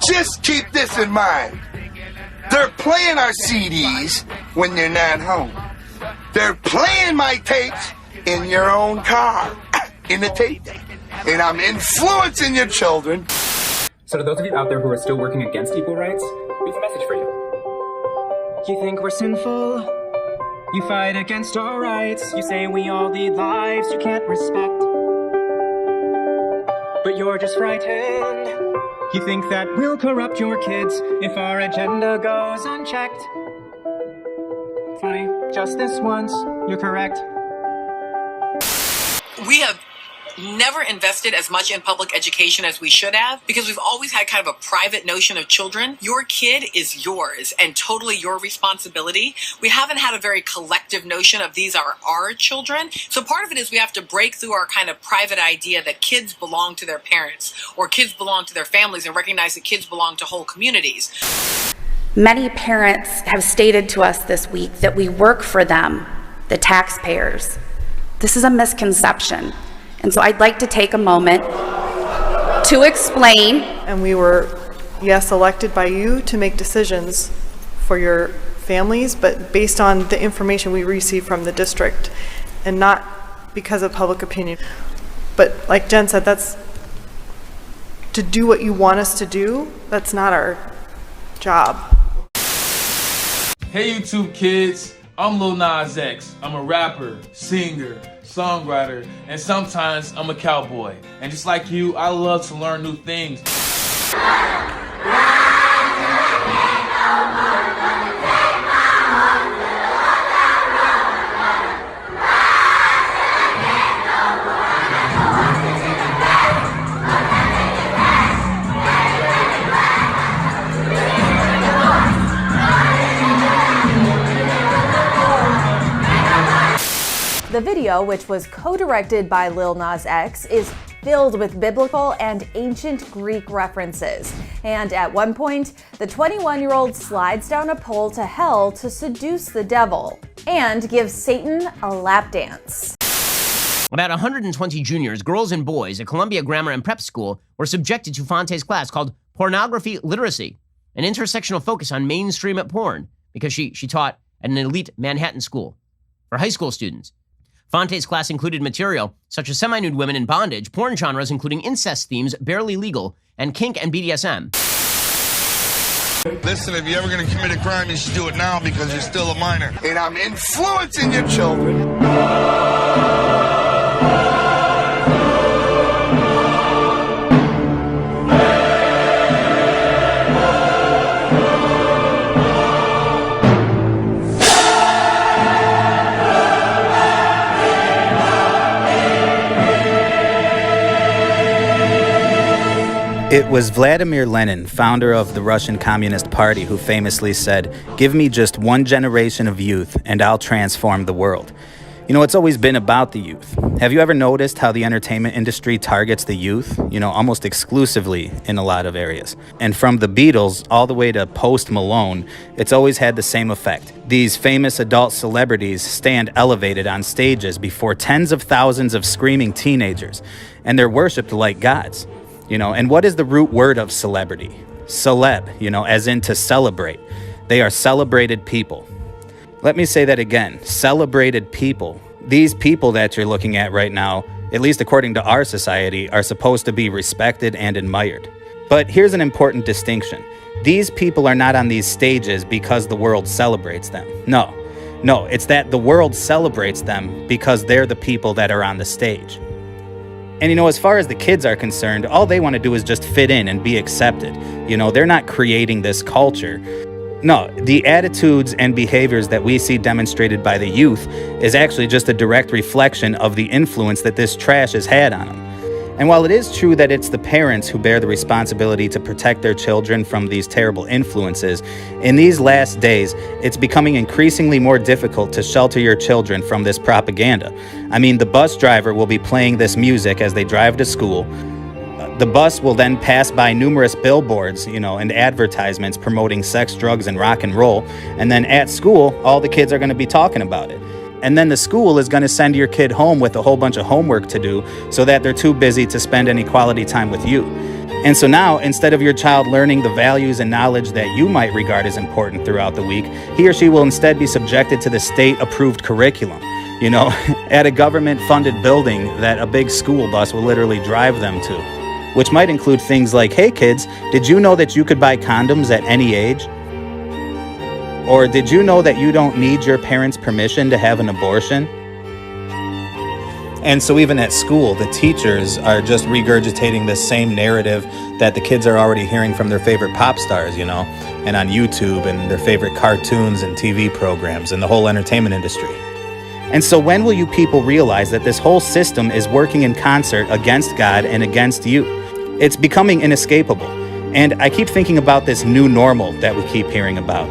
Just keep this in mind. They're playing our CDs when you're not home. They're playing my tapes in your own car, in the tape deck. And I'm influencing your children. So to those of you out there who are still working against equal rights, we have a message for you. You think we're sinful? You fight against our rights. You say we all lead lives you can't respect. But you're just frightened. You think that we'll corrupt your kids if our agenda goes unchecked. Funny, just this once, you're correct. We have never invested as much in public education as we should have because we've always had kind of a private notion of children. Your kid is yours and totally your responsibility. We haven't had a very collective notion of these are our children. So part of it is we have to break through our kind of private idea that kids belong to their parents or kids belong to their families and recognize that kids belong to whole communities. Many parents have stated to us this week that we work for them, the taxpayers. This is a misconception. And so I'd like to take a moment to explain. And we were, yes, elected by you to make decisions for your families, but based on the information we receive from the district and not because of public opinion. But like Jen said, that's to do what you want us to do. That's not our job. Hey YouTube kids, I'm Lil Nas X. I'm a rapper, singer, songwriter, and sometimes I'm a cowboy. And just like you, I love to learn new things. The video, which was co-directed by Lil Nas X, is filled with biblical and ancient Greek references. And at one point, the 21-year-old slides down a pole to hell to seduce the devil and gives Satan a lap dance. About 120 juniors, girls and boys at Columbia Grammar and Prep School were subjected to Fonte's class called Pornography Literacy, an intersectional focus on mainstream porn, because she taught at an elite Manhattan school for high school students. Fonte's class included material such as semi-nude women in bondage, porn genres including incest themes, barely legal, and kink and BDSM. Listen, if you're ever going to commit a crime, you should do it now because you're still a minor. And I'm influencing your children. It was Vladimir Lenin, founder of the Russian Communist Party, who famously said, "Give me just one generation of youth and I'll transform the world." You know, it's always been about the youth. Have you ever noticed how the entertainment industry targets the youth? You know, almost exclusively in a lot of areas. And from the Beatles all the way to Post Malone, it's always had the same effect. These famous adult celebrities stand elevated on stages before tens of thousands of screaming teenagers, and they're worshipped like gods. You know, and what is the root word of celebrity? Celeb, you know, as in to celebrate. They are celebrated people. Let me say that again, celebrated people. These people that you're looking at right now, at least according to our society, are supposed to be respected and admired. But here's an important distinction. These people are not on these stages because the world celebrates them. No, it's that the world celebrates them because they're the people that are on the stage. And, you know, as far as the kids are concerned, all they want to do is just fit in and be accepted. You know, they're not creating this culture. No, the attitudes and behaviors that we see demonstrated by the youth is actually just a direct reflection of the influence that this trash has had on them. And while it is true that it's the parents who bear the responsibility to protect their children from these terrible influences, in these last days, it's becoming increasingly more difficult to shelter your children from this propaganda. I mean, the bus driver will be playing this music as they drive to school. The bus will then pass by numerous billboards, you know, and advertisements promoting sex, drugs, and rock and roll. And then at school, all the kids are going to be talking about it. And then the school is going to send your kid home with a whole bunch of homework to do so that they're too busy to spend any quality time with you. And so now, instead of your child learning the values and knowledge that you might regard as important throughout the week, he or she will instead be subjected to the state-approved curriculum, you know, at a government-funded building that a big school bus will literally drive them to, which might include things like, hey kids, did you know that you could buy condoms at any age? Or did you know that you don't need your parents' permission to have an abortion? And so even at school, the teachers are just regurgitating the same narrative that the kids are already hearing from their favorite pop stars, you know, and on YouTube and their favorite cartoons and TV programs and the whole entertainment industry. And so when will you people realize that this whole system is working in concert against God and against you? It's becoming inescapable. And I keep thinking about this new normal that we keep hearing about.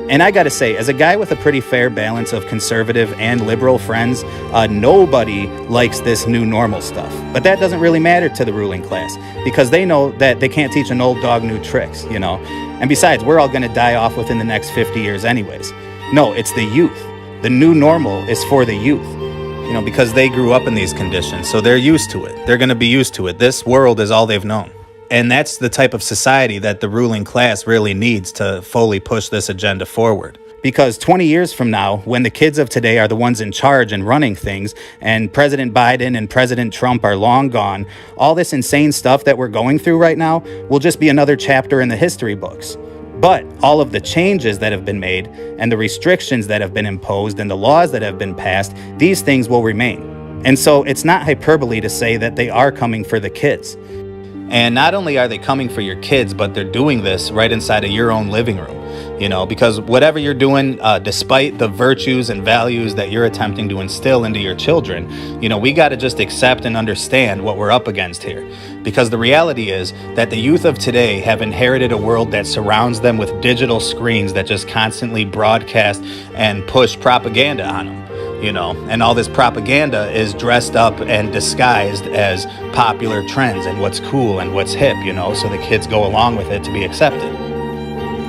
And I gotta say, as a guy with a pretty fair balance of conservative and liberal friends, nobody likes this new normal stuff. But that doesn't really matter to the ruling class, because they know that they can't teach an old dog new tricks, you know? And besides, we're all gonna die off within the next 50 years anyways. No, it's the youth. The new normal is for the youth, you know, because they grew up in these conditions, so they're used to it. They're gonna be used to it. This world is all they've known. And that's the type of society that the ruling class really needs to fully push this agenda forward. Because 20 years from now, when the kids of today are the ones in charge and running things, and President Biden and President Trump are long gone, all this insane stuff that we're going through right now will just be another chapter in the history books. But all of the changes that have been made, and the restrictions that have been imposed, and the laws that have been passed, these things will remain. And so it's not hyperbole to say that they are coming for the kids. And not only are they coming for your kids, but they're doing this right inside of your own living room, you know, because whatever you're doing, despite the virtues and values that you're attempting to instill into your children, you know, we got to just accept and understand what we're up against here. Because the reality is that the youth of today have inherited a world that surrounds them with digital screens that just constantly broadcast and push propaganda on them. You know, and all this propaganda is dressed up and disguised as popular trends and what's cool and what's hip, you know, so the kids go along with it to be accepted.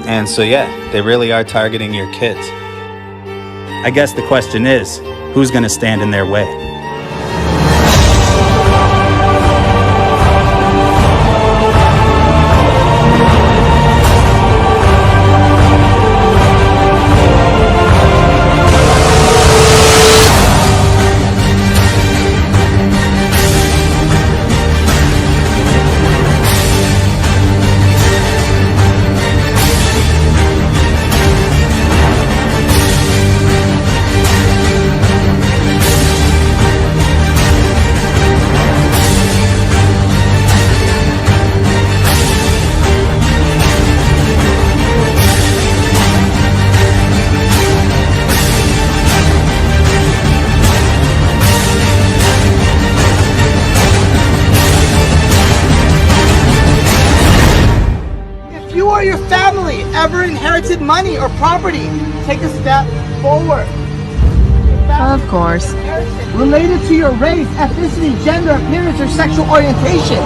And so, yeah, they really are targeting your kids. I guess the question is, who's going to stand in their way? Ever inherited money or property, take a step forward. Of course. Related to your race, ethnicity, gender, appearance, or sexual orientation.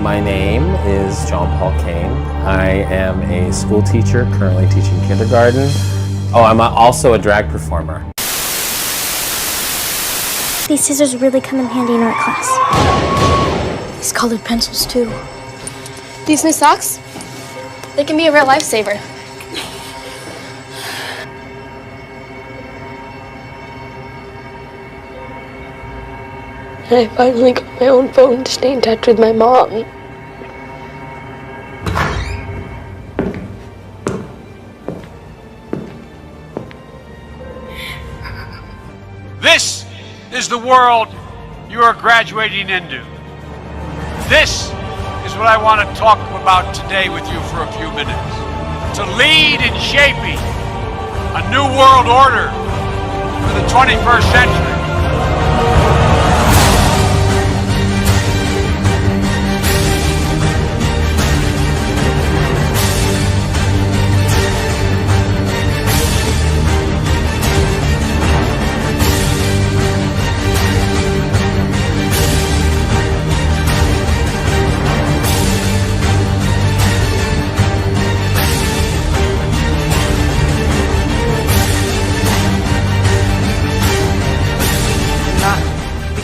My name is John Paul Kane. I am a school teacher, currently teaching kindergarten. Oh, I'm also a drag performer. These scissors really come in handy in art class. These colored pencils too. These new socks, they can be a real lifesaver. I finally got my own phone to stay in touch with my mom. This is the world you are graduating into. This is what I want to talk about today with you for a few minutes. To lead in shaping a new world order for the 21st century.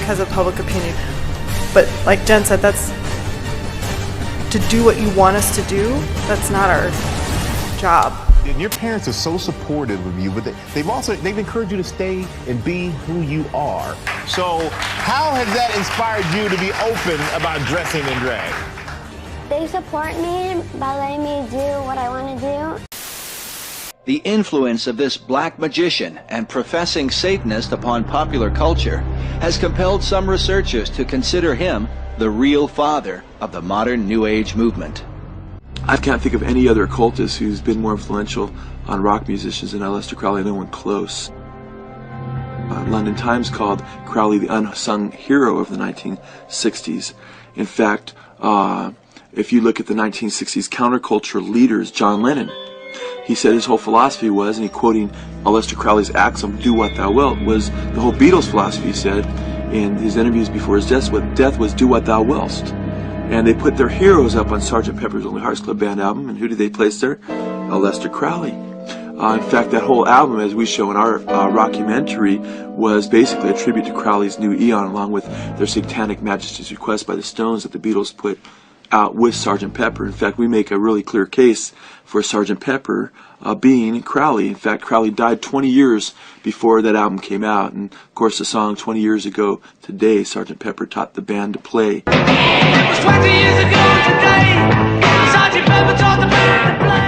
because of public opinion. But like Jen said, that's to do what you want us to do. That's not our job. And your parents are so supportive of you, but they've encouraged you to stay and be who you are. So how has that inspired you to be open about dressing in drag? They support me by letting me do what I want to do. The influence of this black magician and professing Satanist upon popular culture has compelled some researchers to consider him the real father of the modern New Age movement. I can't think of any other occultist who's been more influential on rock musicians than Aleister Crowley. No one close. London Times called Crowley the unsung hero of the 1960s. In fact, if you look at the 1960s counterculture leaders, John Lennon, he said his whole philosophy was, and he quoting Aleister Crowley's axiom, "Do what thou wilt," was the whole Beatles philosophy, he said in his interviews before his death was, "Do what thou willst." And they put their heroes up on Sgt. Pepper's Lonely Hearts Club Band album, and who did they place there? Aleister Crowley. In fact, that whole album, as we show in our rockumentary, was basically a tribute to Crowley's New Eon, along with their Satanic Majesty's Request by the Stones that the Beatles put out with Sgt. Pepper. In fact, we make a really clear case for Sgt. Pepper being Crowley. In fact, Crowley died 20 years before that album came out, and of course the song 20 years ago today, Sgt. Pepper taught the band to play. It was 20 years ago today, Sgt. Pepper taught the band to play.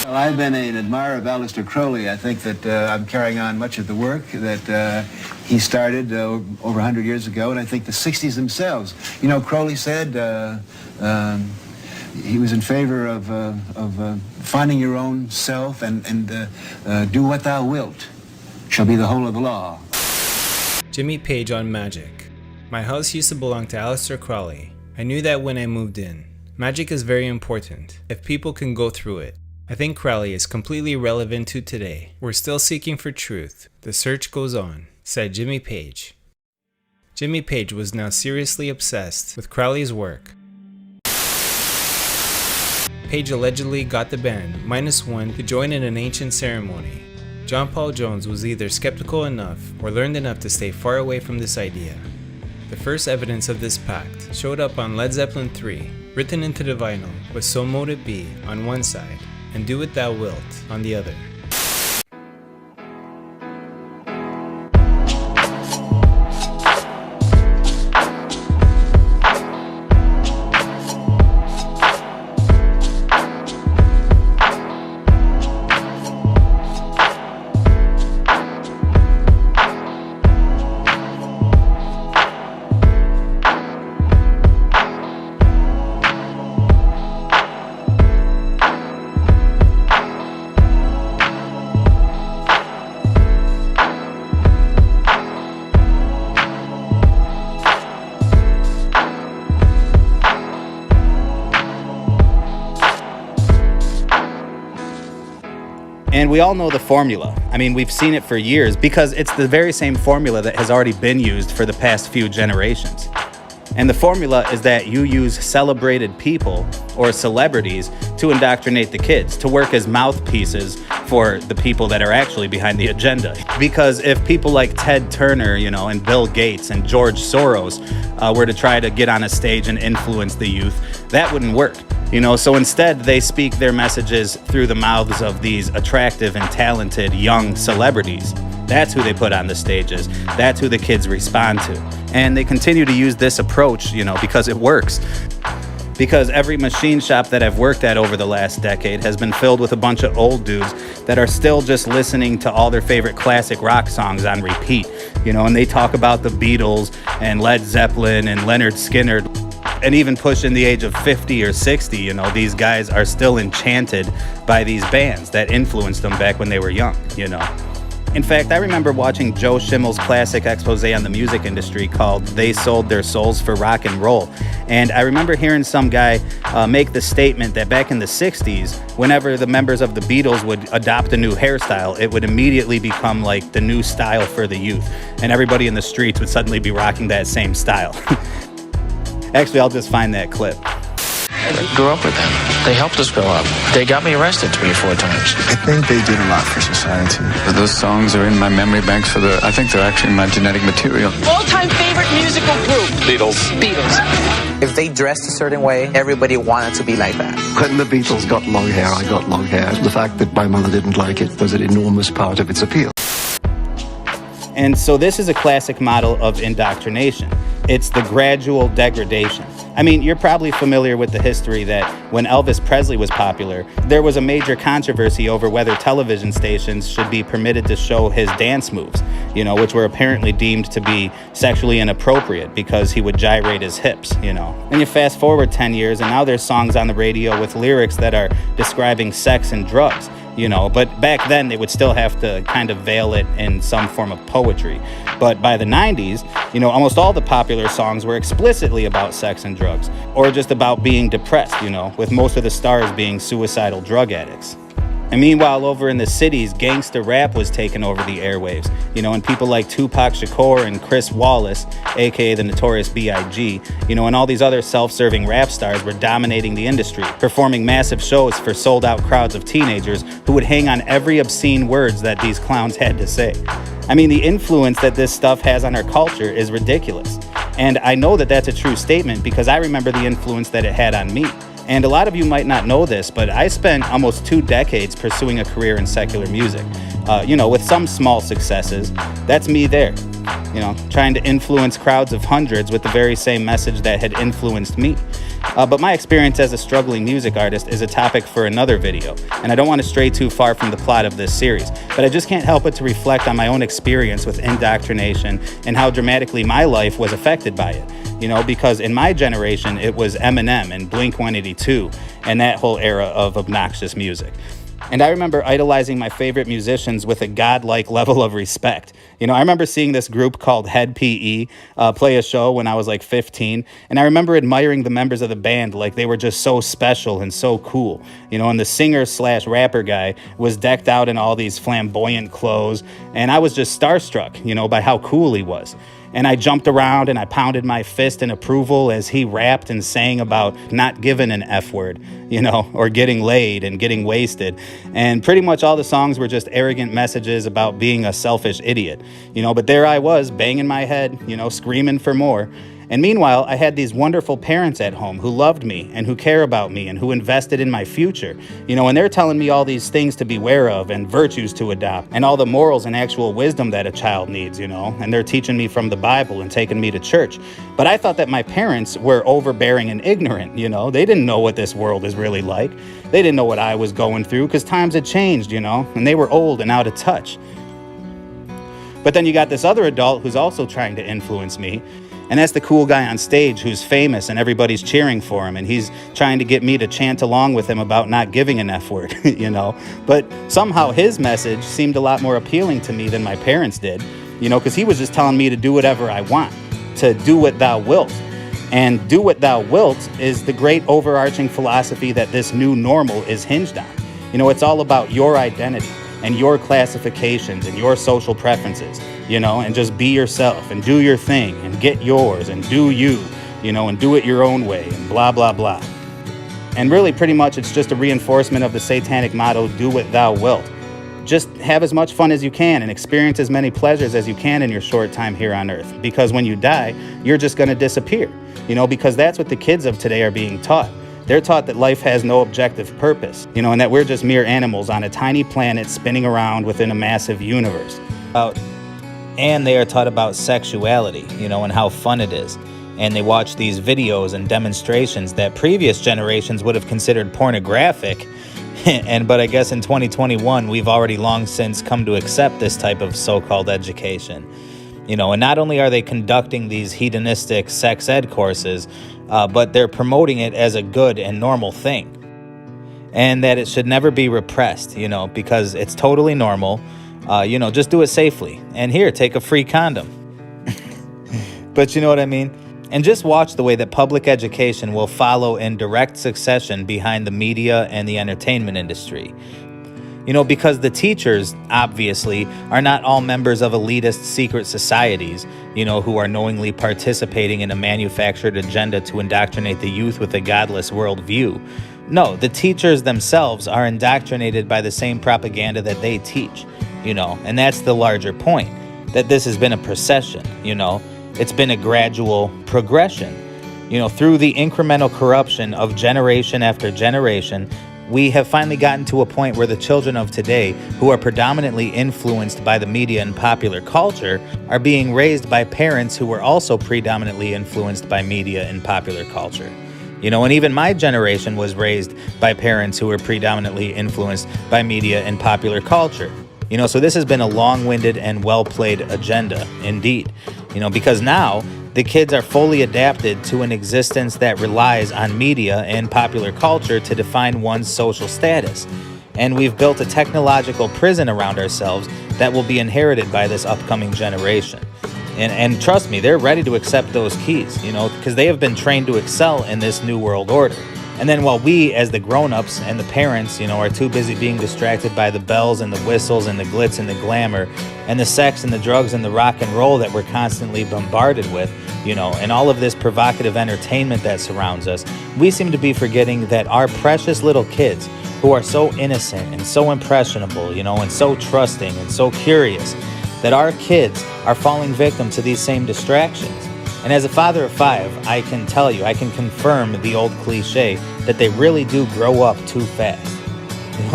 Well, I've been an admirer of Aleister Crowley. I think that I'm carrying on much of the work that he started over 100 years ago, and I think the 60s themselves. You know, Crowley said he was in favor of finding your own self and do what thou wilt shall be the whole of the law. Jimmy Page on magic. My house used to belong to Aleister Crowley. I knew that when I moved in. Magic is very important, if people can go through it. I think Crowley is completely relevant to today. We're still seeking for truth. The search goes on, said Jimmy Page. Jimmy Page was now seriously obsessed with Crowley's work. Page allegedly got the band, -1, to join in an ancient ceremony. John Paul Jones was either skeptical enough or learned enough to stay far away from this idea. The first evidence of this pact showed up on Led Zeppelin 3, written into the vinyl with "So Mote It Be" on one side and "Do What Thou Wilt" on the other. And we all know the formula. I mean, we've seen it for years because it's the very same formula that has already been used for the past few generations. And the formula is that you use celebrated people or celebrities to indoctrinate the kids, to work as mouthpieces for the people that are actually behind the agenda. Because if people like Ted Turner, you know, and Bill Gates and George Soros were to try to get on a stage and influence the youth, that wouldn't work. You know, so instead they speak their messages through the mouths of these attractive and talented young celebrities. That's who they put on the stages. That's who the kids respond to. And they continue to use this approach, you know, because it works. Because every machine shop that I've worked at over the last decade has been filled with a bunch of old dudes that are still just listening to all their favorite classic rock songs on repeat. You know, and they talk about the Beatles and Led Zeppelin and Leonard Skinner. And even pushing the age of 50 or 60, you know, these guys are still enchanted by these bands that influenced them back when they were young, you know. In fact, I remember watching Joe Schimmel's classic expose on the music industry called "They Sold Their Souls for Rock and Roll." And I remember hearing some guy make the statement that back in the 60s, whenever the members of the Beatles would adopt a new hairstyle, it would immediately become like the new style for the youth. And everybody in the streets would suddenly be rocking that same style. Actually, I'll just find that clip. grew up with them. They helped us grow up. They got me arrested 3 or 4 times. I think they did a lot for society. Those songs are in my memory banks I think they're actually my genetic material. All-time favorite musical group? Beatles. If they dressed a certain way, everybody wanted to be like that. When the Beatles got long hair, I got long hair. The fact that my mother didn't like it was an enormous part of its appeal. And so this is a classic model of indoctrination. It's the gradual degradation. I mean, you're probably familiar with the history that when Elvis Presley was popular, there was a major controversy over whether television stations should be permitted to show his dance moves, which were apparently deemed to be sexually inappropriate because he would gyrate his hips, And you fast forward 10 years and now there's songs on the radio with lyrics that are describing sex and drugs. But back then they would still have to kind of veil it in some form of poetry. But by the 90s, almost all the popular songs were explicitly about sex and drugs, or just about being depressed, with most of the stars being suicidal drug addicts. And meanwhile, over in the cities, gangster rap was taking over the airwaves, and people like Tupac Shakur and Chris Wallace, aka the Notorious B.I.G., and all these other self-serving rap stars were dominating the industry, performing massive shows for sold-out crowds of teenagers who would hang on every obscene words that these clowns had to say. I mean, the influence that this stuff has on our culture is ridiculous. And I know that that's a true statement because I remember the influence that it had on me. And a lot of you might not know this, but I spent almost 2 decades pursuing a career in secular music, with some small successes. That's me there, trying to influence crowds of hundreds with the very same message that had influenced me. But my experience as a struggling music artist is a topic for another video, and I don't want to stray too far from the plot of this series, but I just can't help but to reflect on my own experience with indoctrination and how dramatically my life was affected by it. Because in my generation, it was Eminem and Blink-182 and that whole era of obnoxious music. And I remember idolizing my favorite musicians with a godlike level of respect. I remember seeing this group called Head PE play a show when I was like 15. And I remember admiring the members of the band like they were just so special and so cool. And the singer/rapper guy was decked out in all these flamboyant clothes. And I was just starstruck, by how cool he was. And I jumped around and I pounded my fist in approval as he rapped and sang about not giving an F word, or getting laid and getting wasted. And pretty much all the songs were just arrogant messages about being a selfish idiot, but there I was banging my head, screaming for more. And meanwhile, I had these wonderful parents at home who loved me and who care about me and who invested in my future, and they're telling me all these things to beware of and virtues to adopt and all the morals and actual wisdom that a child needs, and they're teaching me from the Bible and taking me to church. But I thought that my parents were overbearing and ignorant, they didn't know what this world is really like. They didn't know what I was going through because times had changed, and they were old and out of touch. But then you got this other adult who's also trying to influence me. And that's the cool guy on stage who's famous and everybody's cheering for him. And he's trying to get me to chant along with him about not giving an F word, But somehow his message seemed a lot more appealing to me than my parents did, because he was just telling me to do whatever I want, to do what thou wilt. And do what thou wilt is the great overarching philosophy that this new normal is hinged on. It's all about your identity and your classifications and your social preferences, and just be yourself and do your thing and get yours and do you, and do it your own way and blah, blah, blah. And really pretty much it's just a reinforcement of the satanic motto, do what thou wilt. Just have as much fun as you can and experience as many pleasures as you can in your short time here on earth. Because when you die, you're just going to disappear, because that's what the kids of today are being taught. They're taught that life has no objective purpose, and that we're just mere animals on a tiny planet spinning around within a massive universe. And they are taught about sexuality, and how fun it is. And they watch these videos and demonstrations that previous generations would have considered pornographic. But I guess in 2021, we've already long since come to accept this type of so-called education. And not only are they conducting these hedonistic sex ed courses, but they're promoting it as a good and normal thing. And that it should never be repressed, because it's totally normal. Just do it safely. And here, take a free condom. But you know what I mean? And just watch the way that public education will follow in direct succession behind the media and the entertainment industry. Because the teachers, obviously, are not all members of elitist secret societies, who are knowingly participating in a manufactured agenda to indoctrinate the youth with a godless worldview. No, the teachers themselves are indoctrinated by the same propaganda that they teach, and that's the larger point, that this has been a procession, it's been a gradual progression, through the incremental corruption of generation after generation. We have finally gotten to a point where the children of today, who are predominantly influenced by the media and popular culture, are being raised by parents who were also predominantly influenced by media and popular culture. And even my generation was raised by parents who were predominantly influenced by media and popular culture. So this has been a long-winded and well-played agenda, indeed. Because now the kids are fully adapted to an existence that relies on media and popular culture to define one's social status. And we've built a technological prison around ourselves that will be inherited by this upcoming generation. And trust me, they're ready to accept those keys, because they have been trained to excel in this new world order. And then while we, as the grown-ups and the parents, are too busy being distracted by the bells and the whistles and the glitz and the glamour and the sex and the drugs and the rock and roll that we're constantly bombarded with, and all of this provocative entertainment that surrounds us, we seem to be forgetting that our precious little kids, who are so innocent and so impressionable, and so trusting and so curious, that our kids are falling victim to these same distractions. And as a father of 5, I can tell you, I can confirm the old cliche that they really do grow up too fast.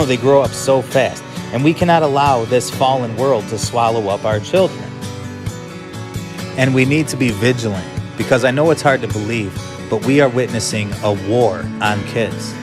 They grow up so fast. And we cannot allow this fallen world to swallow up our children. And we need to be vigilant, because I know it's hard to believe, but we are witnessing a war on kids.